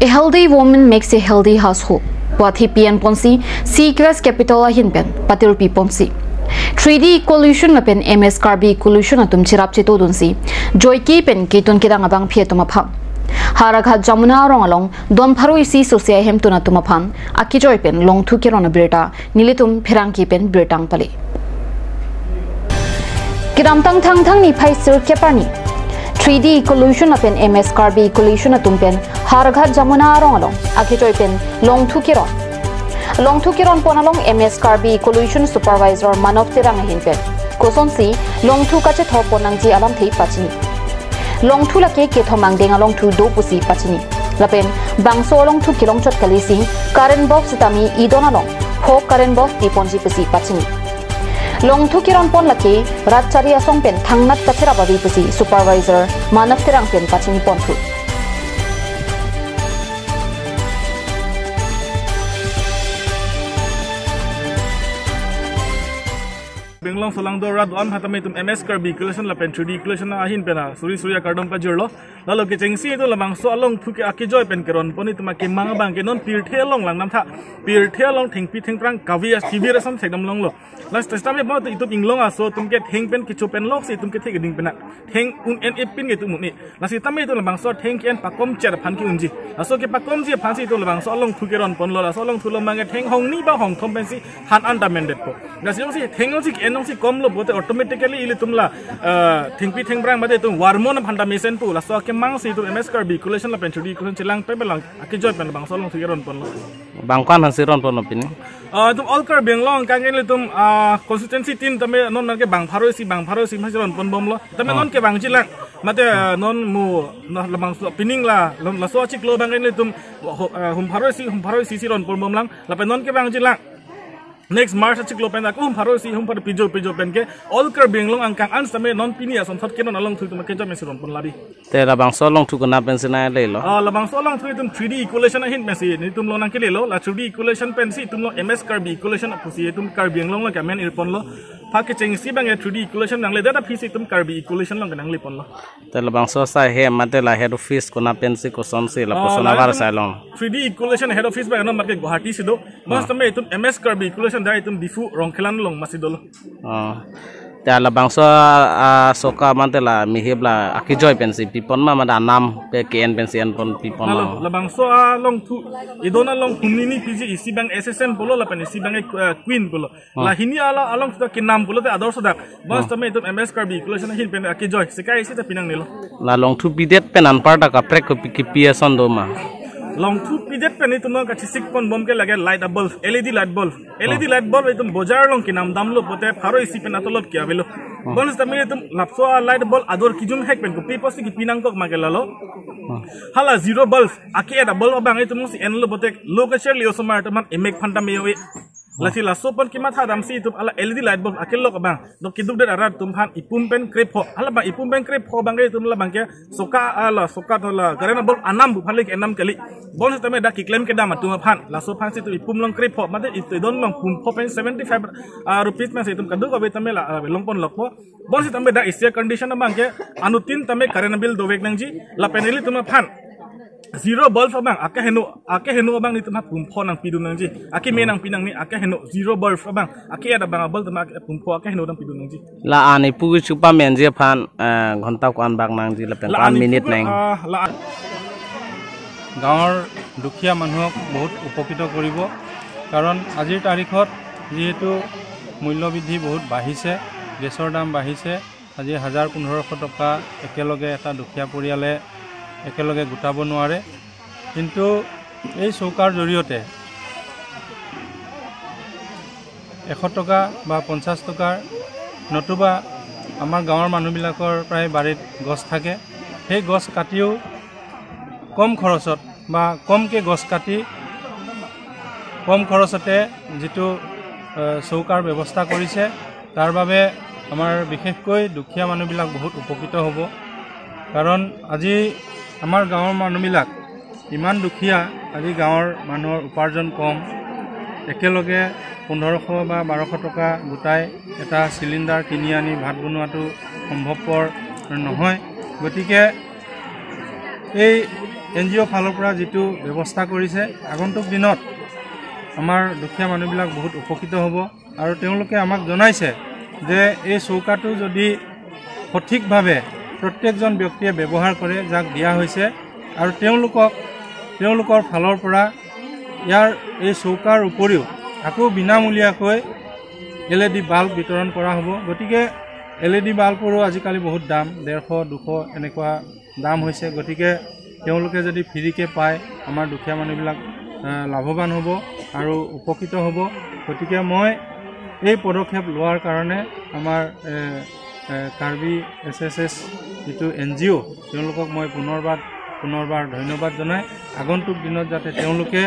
A healthy woman makes a healthy household. Wathi PN Ponsi, Seagrass Capital Hinpen, Patil P Ponsi. 3D equation pen MS Carby equation atum chirap chito dunsi. Joy Kipen Kitun Kidangabang Pietumapam. Haraghat Jamuna along, Don Paruisi Socia Hemtuna Tumapan, Akijoy pen long Tukirona Breta, Nilitum Piranki pen Bretang Pali. Kiramtang Tang Tang ni Pai Sir Kepani. 3D equation pen MS Carby equation atumpen, Haraghat Jamuna along, Akijoy pen long Tukiron. Long Tukiron Ponalong MS Carby equation supervisor Manov Tirang Hinpen. Kosonsi, long Tukache Toponangji Alam Tate Pachini. Long tu laki ke thomang deng along tu do pusi pachini lapen bangso long tu kilong chot kalisi current box sitami idona long ho current box ti ponji pusi pachini long tu kiron pon laki ratchari asong pen thangnat kachira babi pusi supervisor manav tirang pen pachini pon tu Benglong solang do rad on hatame tum MS Carby equation la pen 3D equation na ahin pena suri kardom pa jurlo lalo ke chengsi to lamang so along thuke akijoy pen keron poni tuma ke manga bang ke non pir thelong lang nam tha pir thelong thengpi thengprang kavias kivira sam thegam long lo last time mo to itu inglong aso tum ke theng pen kichu pen lok si tum ke theg ding pena theng un en epin ke tum ni lasi tame to lamang so theng ken pakom cher phan ki unji aso ke pakom ji phan si to lamang so along thuke ron pon lo la so along thulo mang theng hong ni ba hong thom pen si han undamended ko lasi si theng si en si kom lo bote automatically ili tumla thingpi thengrang made tum warmon phanda mesen pu la so ke mang si tu MS Carby equation la pen 3D equation chilang pe belang akijoy pen bang so long thugeron pon lo bangkan han siron pon opini tum all car benglong ka ngel tum consistency tin tame non ke bang pharoisi masiron pon bom lo tame non ke bang chilang mate non mu la bang so pining la so chik lo bang ngel tum hum pharoisi siron pon bom lang la pen non ke bang chilang next March chiklo pen ak pharosi par pijo pen ke all car benglong angkang ans tame non pini ason thot kenon along thu tum ke jam siron pon labi te la bang so long thu na pen sina le lo la bang so long thu tum 3D equation hin mesi ni tum lo nang ke le lo la 3D equation pen si tum lo MS Carby equation pusi tum car benglong lo ka men irpon lo phak cheng si bang 3D equation nang le data phisi tum Carby equation long nang le pon lo te la bang so sa he mate la head office ko na pen si ko son si la posona var sa long 3D equation head office bang no marke Guwahati sido mas tame tum MS Carby equation dai tum difu rongkhelan long masidolo ta la bang so soka mante la mihebla akijoy pen si pipon ma nam pe ken pen si an pon pipon la bang so long thu idona long humini pg isi bang SSN bolo la pen isi bang queen bolo la hini ala along to kinam bolo te ador sodak bas tame tum MS Carby equation hin pen akijoy sekai isi ta pinang nilo la long thu bidet pen an parta ka prek ko pkps on do ma long thu pijet pen itu no ka chisik pon bom ke lage light bulb LED light bulb itu bojar long kinam dam lo bote pharo isi pen atolot ki avelo bonus tame itu lapso light bulb ador kijum hek pen ko piposi ki pinang ko magelalo hala zero bulb aki ada bulb bang itu musi en lo bote location lio somar taman emek phanta mewe lati la sopon ki matha dam si tum ala LED light bulb akil lo bang do kiduk der arat tum han ipum pen krep ho ala ba ipum pen krep ho bang tum la bang ke soka to la karena bulb anam bu phalik enam kali bonus tame da ki claim ke dam tum phan la so phan si tu ipum long krep ho mate it don long pum ho pen 75 rupees ma si tum kadu ko be tame la long pon lokpo bonus tame da isia condition bang ke anutin tame karena bill do vek nangji la peneli tum phan zero bulb bang ake henu bang ni tum pum pho nang pidun nangji ake menang pinang ni ake henu zero bulb bang ake ada bang bulb tum pum pho ake henu nang pidun nangji la ani pu chupa men je phan ghonta ko an bag nangji la pen 1 minute nang গাঁৱৰ দুখীয়া মানুহক বহুত উপকৃত কৰিব কাৰণ আজিৰ তাৰিখত যেহেতু মূল্যবৃদ্ধি বহুত বাঢ়িছে গেছৰ দাম বাঢ়িছে আজি 1500 টকা একেলগে এটা দুখীয়া পৰিয়ালে একেলগে গোটাব নোৱাৰে কিন্তু এই চৌকাৰ জৰিয়তে 100 টকা বা 50 টকাৰ নতুবা আমাৰ গাঁৱৰ মানুহবিলাকৰ প্ৰায় বাৰীত গছ থাকে সেই গছ কাটিও কম খৰচত বা কমকে গছ কাটি কম খৰচতে যেটো চৌকাৰ ব্যৱস্থা কৰিছে তাৰ বাবে আমাৰ বিশেষকৈ দুখীয়া মানুহবিলাক বহুত উপকৃত হ'ব কাৰণ আজি আমাৰ গাঁৱৰ মানুহবিলাক ইমান দুখীয়া আজি গাঁৱৰ মানুহৰ উপাৰ্জন কম একেলগে 1500 বা 1200 টকা গোটাই এটা সিলিন্ডাৰ কিনি আনি ভাত বনোৱাটো সম্ভৱপৰ নহয় গতিকে এই NGO ফালৰ পৰা যিটো ব্যৱস্থা কৰিছে আগন্তুক দিনত আমাৰ দুখীয়া মানুহবিলাক বহুত উপকৃত হ'ব আৰু তেওঁলোকে আমাক জনাইছে যে এই চৌকাটো যদি সঠিকভাৱে প্ৰত্যেকজন ব্যক্তিয়ে ব্যৱহাৰ কৰে যাক দিয়া হৈছে আৰু তেওঁলোকৰ ফালৰ পৰা ইয়াৰ এই চৌকাৰ উপৰিও আকৌ বিনামূলীয়াকৈ LED বাল্ব বিতৰণ কৰা হ'ব গতিকে LED বাল্বৰো আজিকালি বহুত দাম 150-200 এনেকুৱা দাম হৈছে গতিকে তেওঁলোকে যদি ফ্ৰীকে পায় আমাৰ দুখীয়া মানুহবিলাক লাভৱান হ'ব আৰু উপকৃত হ'ব গতিকে মই এই পদক্ষেপ লোৱাৰ কাৰণে আমাৰ কাৰ্বি SSS যিটো NGO তেওঁলোকক মই পুনৰবাৰ ধন্যবাদ জনাই আগন্তুক দিনত যাতে তেওঁলোকে